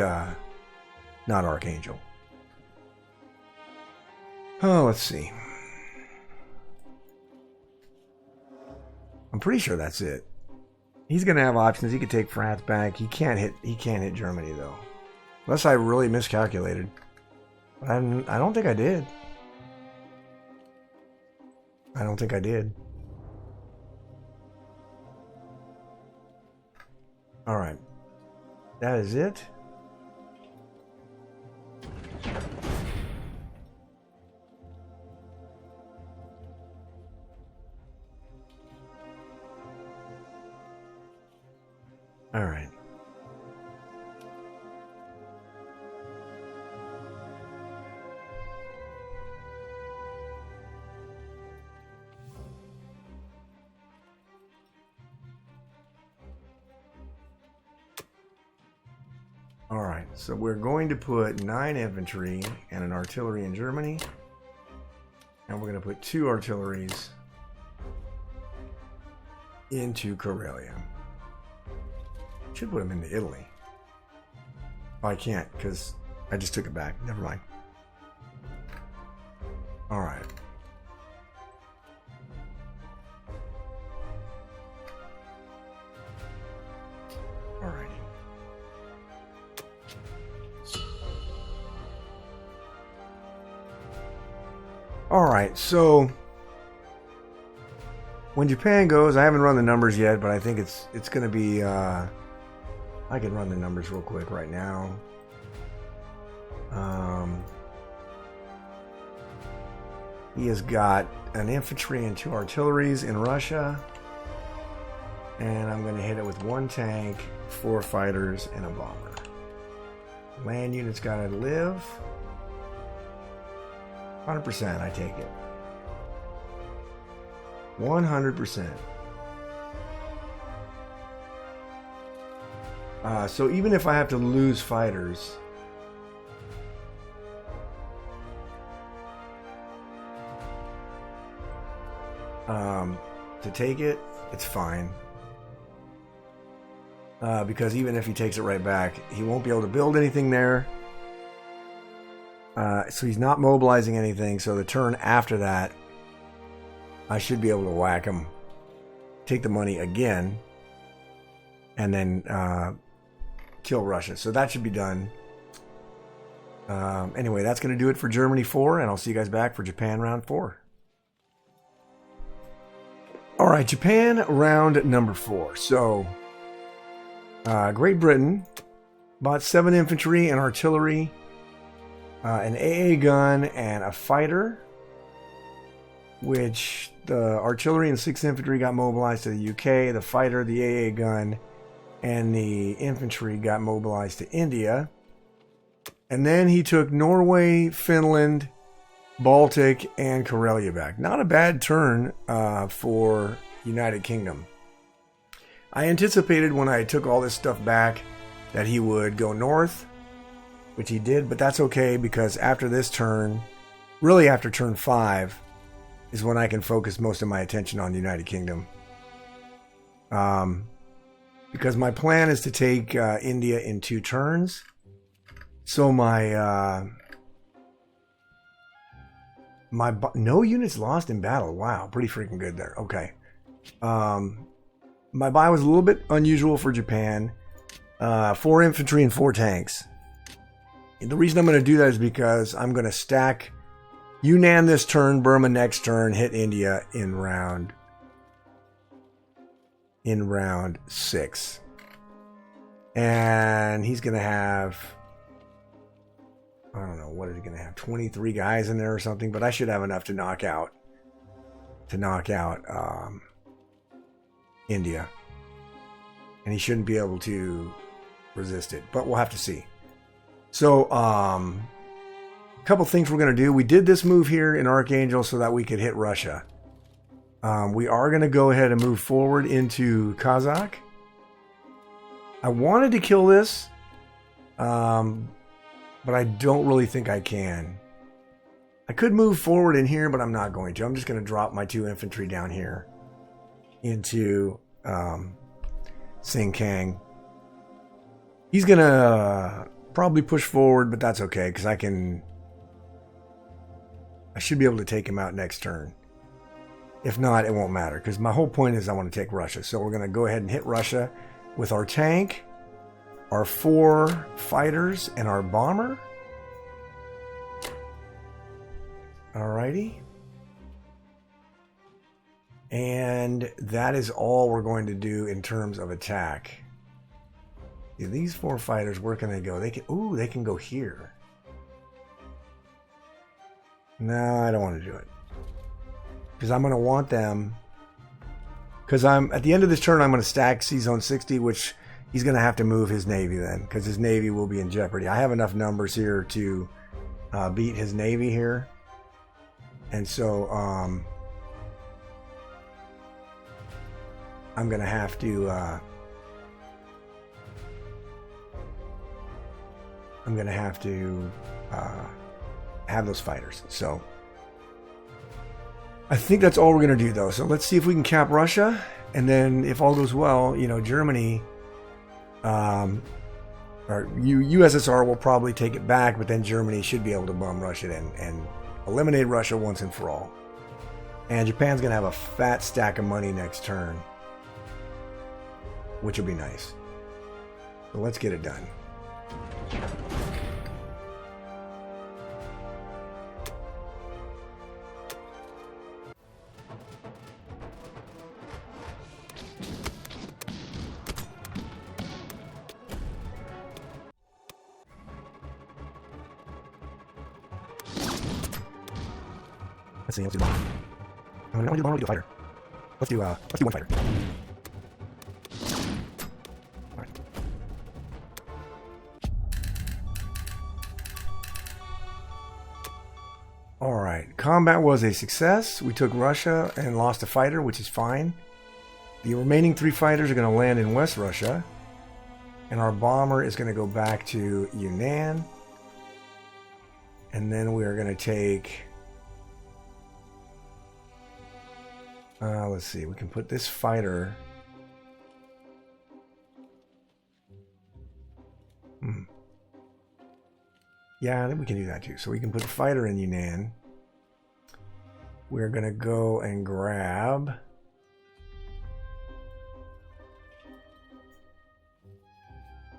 Archangel. Oh, let's see. I'm pretty sure that's it. He's going to have options. He could take France back. He can't hit Germany though. Unless I really miscalculated. I don't think I did. I don't think I did. All right. That is it. All right. All right, so we're going to put 9 infantry and an artillery in Germany. And we're going to put 2 artilleries into Karelia. Should put them into Italy. Oh, I can't because I just took it back. Never mind. All right. All right. All right, so when Japan goes, I haven't run the numbers yet, but I think it's going to be. I can run the numbers real quick right now. He has got an infantry and 2 artilleries in Russia, and I'm going to hit it with 1 tank, 4 fighters, and a bomber. Land unit's got to live. 100%, I take it. 100%. So even if I have to lose fighters, to take it, it's fine. Because even if he takes it right back, he won't be able to build anything there. So he's not mobilizing anything. So the turn after that, I should be able to whack him, take the money again, and then kill Russia. So that should be done. Anyway, that's going to do it for Germany 4, and I'll see you guys back for Japan round 4. All right, Japan round number 4. So Great Britain bought 7 infantry and artillery, an AA gun, and a fighter, which the artillery and 6 infantry got mobilized to the UK, the fighter, the AA gun, and the infantry got mobilized to India. And then he took Norway, Finland, Baltic, and Karelia back. Not a bad turn for United Kingdom. I anticipated when I took all this stuff back that he would go north, which he did, but that's okay because after this turn, really after turn 5, is when I can focus most of my attention on the United Kingdom. Because my plan is to take India in 2 turns. So my no units lost in battle. Wow, pretty freaking good there. Okay. My buy was a little bit unusual for Japan. 4 infantry and 4 tanks. And the reason I'm going to do that is because I'm going to stack Yunnan this turn, Burma next turn, hit India in round 6. And he's going to have, I don't know, what is he going to have? 23 guys in there or something, but I should have enough to knock out to knock out India. And he shouldn't be able to resist it, but we'll have to see. So, a couple things we're going to do. We did this move here in Archangel so that we could hit Russia. We are going to go ahead and move forward into Kazakh. I wanted to kill this, but I don't really think I can. I could move forward in here, but I'm not going to. I'm just going to drop my 2 infantry down here into Kang. He's going to probably push forward, but that's okay, because I should be able to take him out next turn. If not, it won't matter, because my whole point is I want to take Russia. So we're going to go ahead and hit Russia with our tank, our 4 fighters, and our bomber. Alrighty. And that is all we're going to do in terms of attack. Yeah, these 4 fighters, where can they go? They can go here. No, I don't want to do it. Because I'm going to want them. Because at the end of this turn, I'm going to stack C-Zone 60, which he's going to have to move his Navy then. Because his Navy will be in jeopardy. I have enough numbers here to beat his Navy here. And so, I'm going to have to, have those fighters. So, I think that's all we're going to do, though. So, let's see if we can cap Russia. And then, if all goes well, Germany, or USSR will probably take it back, but then Germany should be able to bomb Russia and eliminate Russia once and for all. And Japan's going to have a fat stack of money next turn, which will be nice. So let's get it done. Let's see, let's do bomb. No, I don't want to do bomb, I want to do a fighter. Let's do 1 fighter. Alright. Alright, combat was a success. We took Russia and lost a fighter, which is fine. The remaining 3 fighters are going to land in West Russia. And our bomber is going to go back to Yunnan. And then we are going to take... let's see, we can put this fighter... Yeah, I think we can do that too. So we can put a fighter in Yunnan. We're going to go and grab...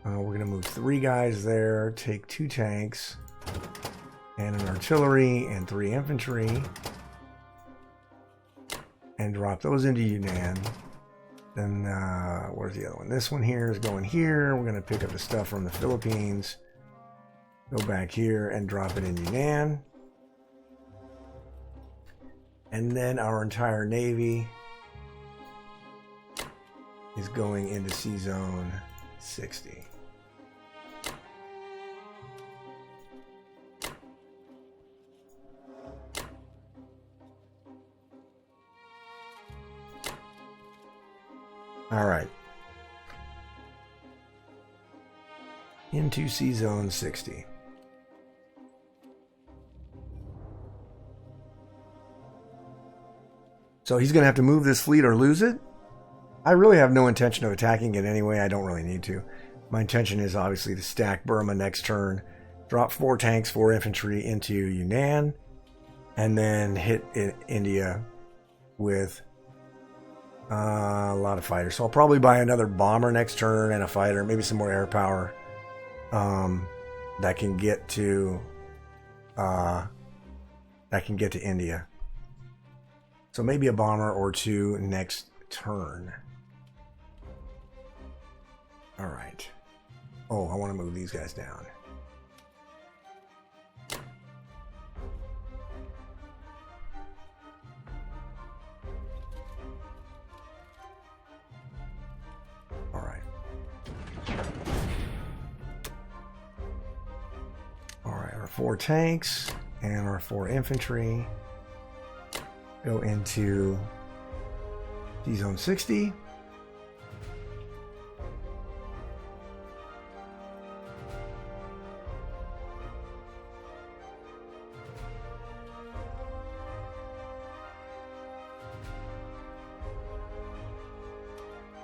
we're going to move 3 guys there, take 2 tanks, and an artillery, and 3 infantry. And drop those into Yunnan. Then, where's the other one? This one here is going here. We're going to pick up the stuff from the Philippines. Go back here and drop it in Yunnan. And then our entire Navy is going into C-Zone 60. All right. Into C-Zone 60. So he's going to have to move this fleet or lose it. I really have no intention of attacking it anyway. I don't really need to. My intention is obviously to stack Burma next turn, drop 4 tanks, 4 infantry into Yunnan, and then hit India with a lot of fighters. So I'll probably buy another bomber next turn and a fighter, maybe some more air power that can get to India. So maybe a bomber or 2 next turn. All right. Oh, I want to move these guys down. 4 tanks and our 4 infantry go into Zone 60.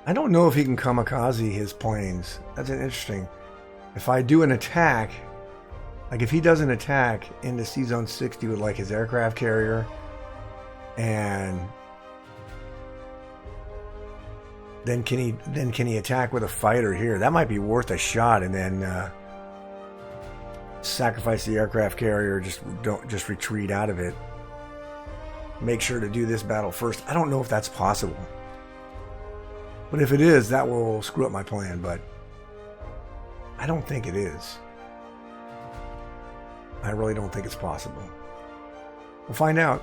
I don't know if he can kamikaze his planes. That's interesting. If I do an attack, like if he does an attack into Zone 60 with like his aircraft carrier, and then can he attack with a fighter here? That might be worth a shot, and then sacrifice the aircraft carrier. Just retreat out of it. Make sure to do this battle first. I don't know if that's possible. But if it is, that will screw up my plan, but I don't think it is. I really don't think it's possible. We'll find out.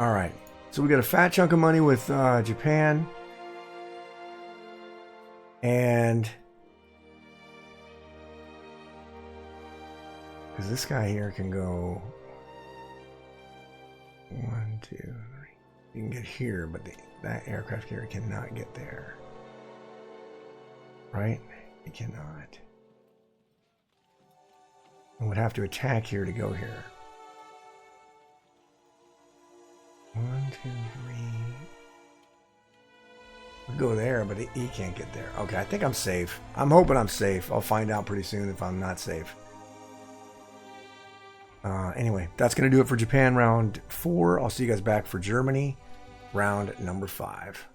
All right. So we got a fat chunk of money with Japan. And because this guy here can go 1, 2, 3. You can get here, but that aircraft carrier cannot get there. Right? It cannot. I would have to attack here to go here. 1, 2, 3. We'll go there, but he can't get there. Okay, I think I'm safe. I'm hoping I'm safe. I'll find out pretty soon if I'm not safe. Anyway, that's going to do it for Japan round 4. I'll see you guys back for Germany round number 5.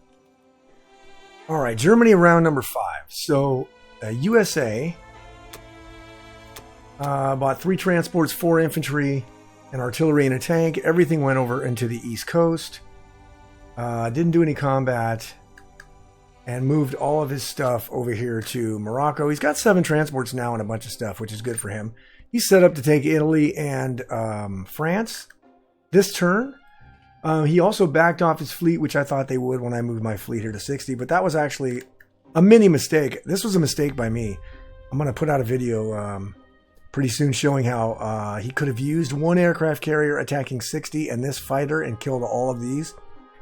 All right, Germany round number 5. So, USA bought 3 transports, 4 infantry, an artillery, and a tank. Everything went over into the East Coast. Didn't do any combat. And moved all of his stuff over here to Morocco. He's got 7 transports now and a bunch of stuff, which is good for him. He's set up to take Italy and France this turn. He also backed off his fleet, which I thought they would when I moved my fleet here to 60. But that was actually a mini mistake. This was a mistake by me. I'm going to put out a video pretty soon showing how he could have used 1 aircraft carrier attacking 60 and this fighter and killed all of these.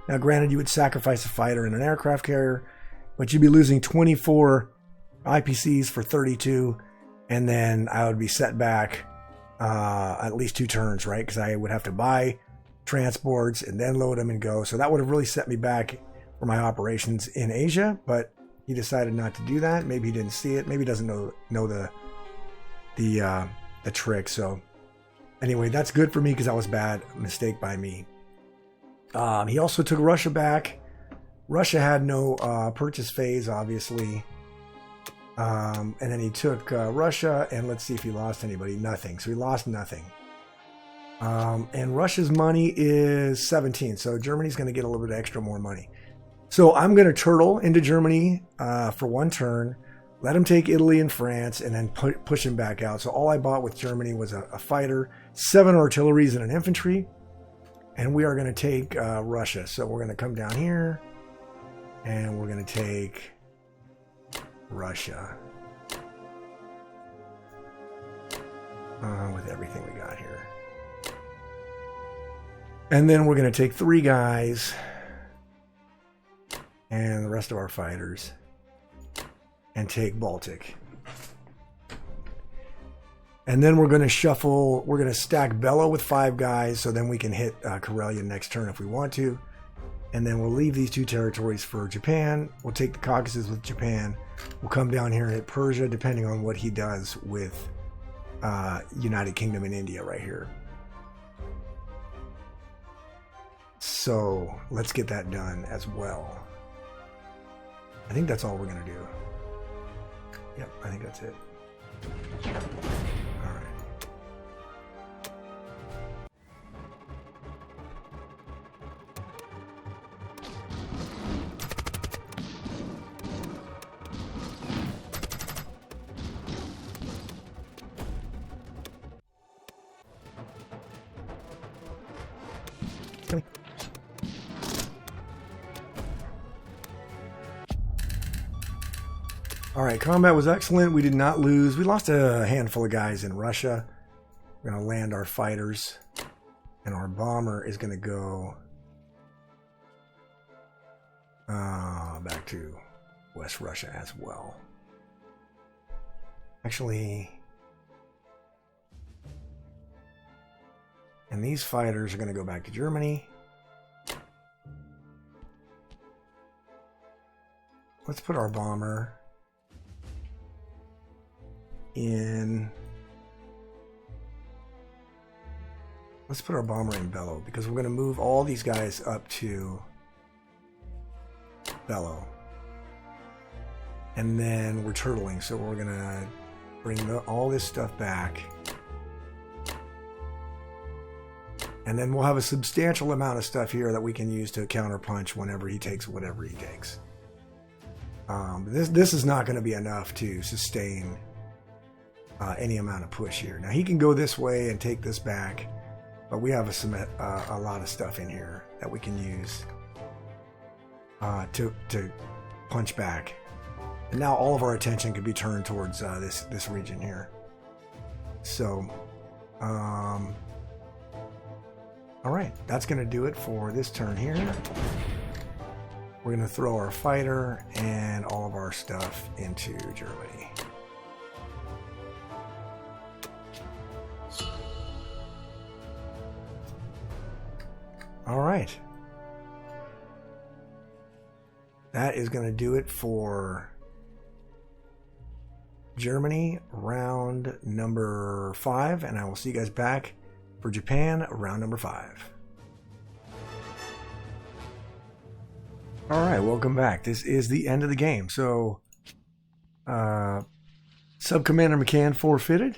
Now, granted, you would sacrifice a fighter and an aircraft carrier, but you'd be losing 24 IPCs for 32, and then I would be set back at least 2 turns, right? Because I would have to buy transports and then load them and go. So that would have really set me back for my operations in Asia, but he decided not to do that. Maybe he didn't see it. Maybe he doesn't know the trick. So anyway, that's good for me because that was a bad mistake by me. He also took Russia back. Russia had no purchase phase, obviously. And then he took Russia, and let's see if he lost anybody. Nothing. So he lost nothing. And Russia's money is 17. So Germany's going to get a little bit extra more money. So I'm going to turtle into Germany for 1 turn, let him take Italy and France, and then push him back out. So all I bought with Germany was a fighter, 7 artilleries, and an infantry. And we are going to take Russia. So we're going to come down here, and we're going to take Russia with everything we got here. And then we're going to take 3 guys and the rest of our fighters and take Baltic. And then we're going to shuffle, we're going to stack Bella with 5 guys so then we can hit Karelia next turn if we want to. And then we'll leave these 2 territories for Japan. We'll take the Caucasus with Japan. We'll come down here and hit Persia depending on what he does with United Kingdom and India right here. So let's get that done as well. I think that's all we're going to do. Yep, I think that's it. All right. All right, combat was excellent. We did not lose. We lost a handful of guys in Russia. We're going to land our fighters, and our bomber is going to go back to West Russia as well. Actually, and these fighters are going to go back to Germany. Let's put our bomber in. Let's put our bomber in Bellow, because we're going to move all these guys up to Bellow. And then we're turtling, so we're going to bring all this stuff back. And then we'll have a substantial amount of stuff here that we can use to counterpunch whenever he takes whatever he takes. This is not going to be enough to sustain any amount of push here. Now he can go this way and take this back, but we have a lot of stuff in here that we can use to punch back. And now all of our attention can be turned towards this region here. So, all right, that's going to do it for this turn here. We're going to throw our fighter and all of our stuff into Germany. All right. That is going to do it for Germany, round number 5, and I will see you guys back for Japan, round number 5. All right, welcome back. This is the end of the game. So, SUBCOMANDER McCann forfeited,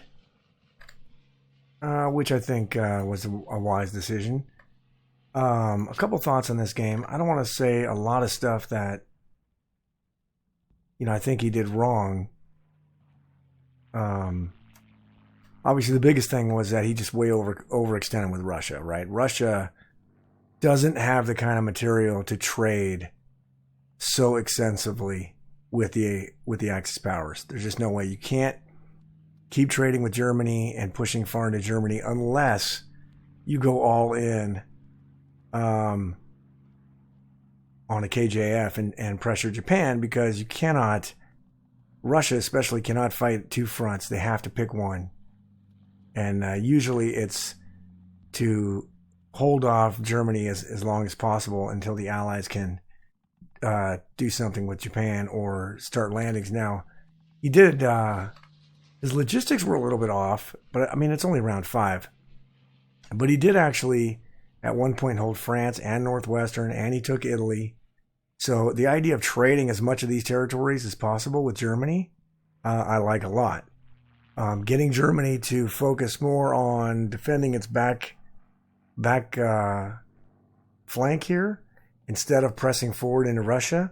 which I think was a wise decision. A couple thoughts on this game. I don't want to say a lot of stuff that, I think he did wrong. Obviously, the biggest thing was that he just way overextended with Russia, right? Russia doesn't have the kind of material to trade so extensively with the Axis powers. There's just no way. You can't keep trading with Germany and pushing far into Germany unless you go all in on a KJF and pressure Japan, because you cannot, Russia especially cannot fight two fronts. They have to pick one. And usually it's to hold off Germany as long as possible until the Allies can do something with Japan or start landings. Now, he did, his logistics were a little bit off, but I mean, it's only round 5. But he did actually at one point hold France and Northwestern, and he took Italy. So the idea of trading as much of these territories as possible with Germany, I like a lot. Getting Germany to focus more on defending its back flank here instead of pressing forward into Russia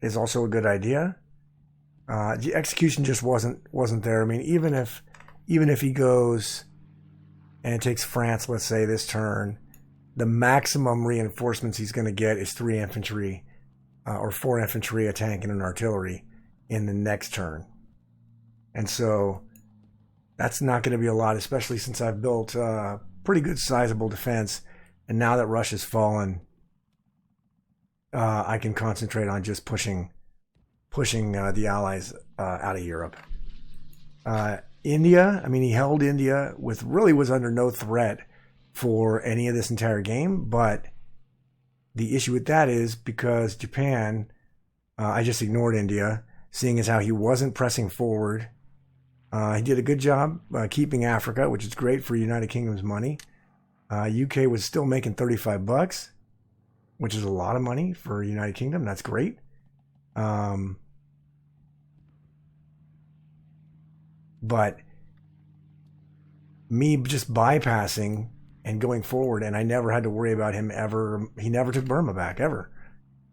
is also a good idea. The execution just wasn't there. I mean, even if he goes and takes France, let's say this turn, the maximum reinforcements he's going to get is 3 infantry or 4 infantry, a tank, and an artillery in the next turn. And so that's not going to be a lot, especially since I've built a pretty good sizable defense. And now that Russia's fallen, I can concentrate on just pushing the Allies out of Europe. India, I mean, he held India was under no threat for any of this entire game. But the issue with that is because Japan, I just ignored India, seeing as how he wasn't pressing forward. He did a good job keeping Africa, which is great for United Kingdom's money. UK was still making $35, which is a lot of money for United Kingdom. That's great. But me just bypassing and going forward, and I never had to worry about him ever. He never took Burma back, ever.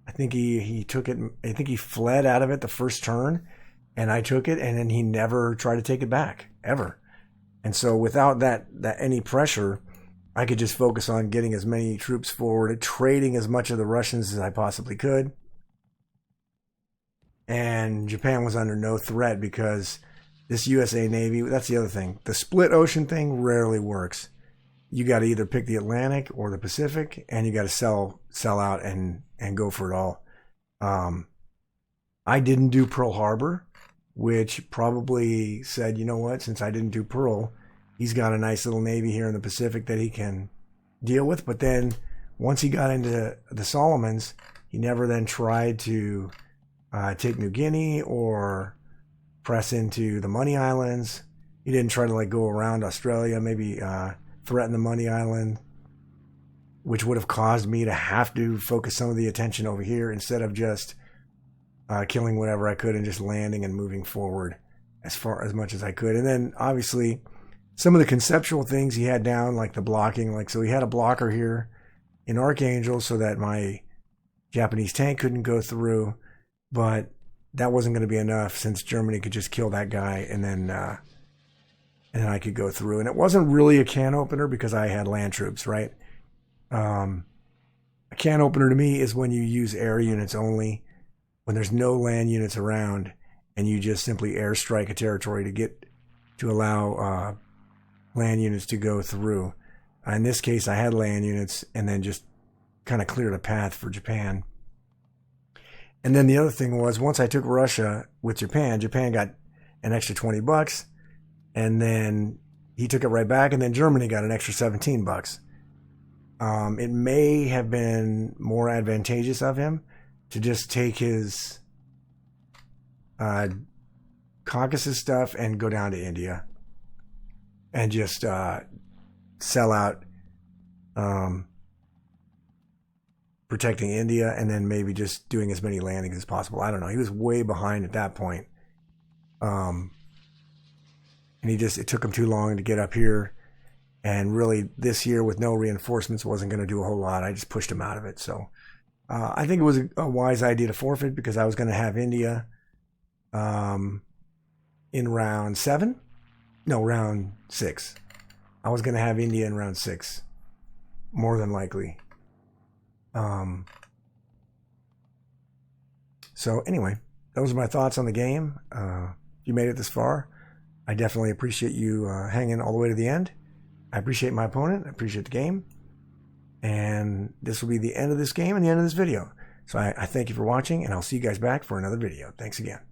I think he took it. I think he fled out of it the first turn, and I took it, and then he never tried to take it back, ever. And so without that any pressure, I could just focus on getting as many troops forward, trading as much of the Russians as I possibly could, and Japan was under no threat because this USA Navy, that's the other thing. The split ocean thing rarely works. You got to either pick the Atlantic or the Pacific, and you got to sell out and go for it all. I didn't do Pearl Harbor, which probably said, you know what, since I didn't do Pearl, he's got a nice little Navy here in the Pacific that he can deal with. But then once he got into the Solomons, he never then tried to take New Guinea or press into the Money Islands. He didn't try to like go around Australia, maybe threaten the Money Island, which would have caused me to have to focus some of the attention over here instead of just killing whatever I could and just landing and moving forward as much as I could. And then obviously some of the conceptual things he had down, like the blocking, like so he had a blocker here in Archangel so that my Japanese tank couldn't go through, but that wasn't going to be enough since Germany could just kill that guy and then I could go through. And it wasn't really a can opener because I had land troops, right? A can opener to me is when you use air units only, when there's no land units around, and you just simply airstrike a territory to allow land units to go through. In this case, I had land units and then just kind of cleared a path for Japan. And then the other thing was, once I took Russia with Japan got an extra $20, and then he took it right back, and then Germany got an extra $17. It may have been more advantageous of him to just take his Caucasus stuff and go down to India and just sell out, protecting India, and then maybe just doing as many landings as possible. I don't know. He was way behind at that point. And it took him too long to get up here. And really this year with no reinforcements wasn't going to do a whole lot. I just pushed him out of it. So I think it was a wise idea to forfeit because I was going to have India in round 7. No, round 6. I was going to have India in round 6, more than likely. So anyway, those are my thoughts on the game. If you made it this far, I definitely appreciate you hanging all the way to the end. I appreciate my opponent. I appreciate the game. And this will be the end of this game and the end of this video. So I thank you for watching, and I'll see you guys back for another video. Thanks again.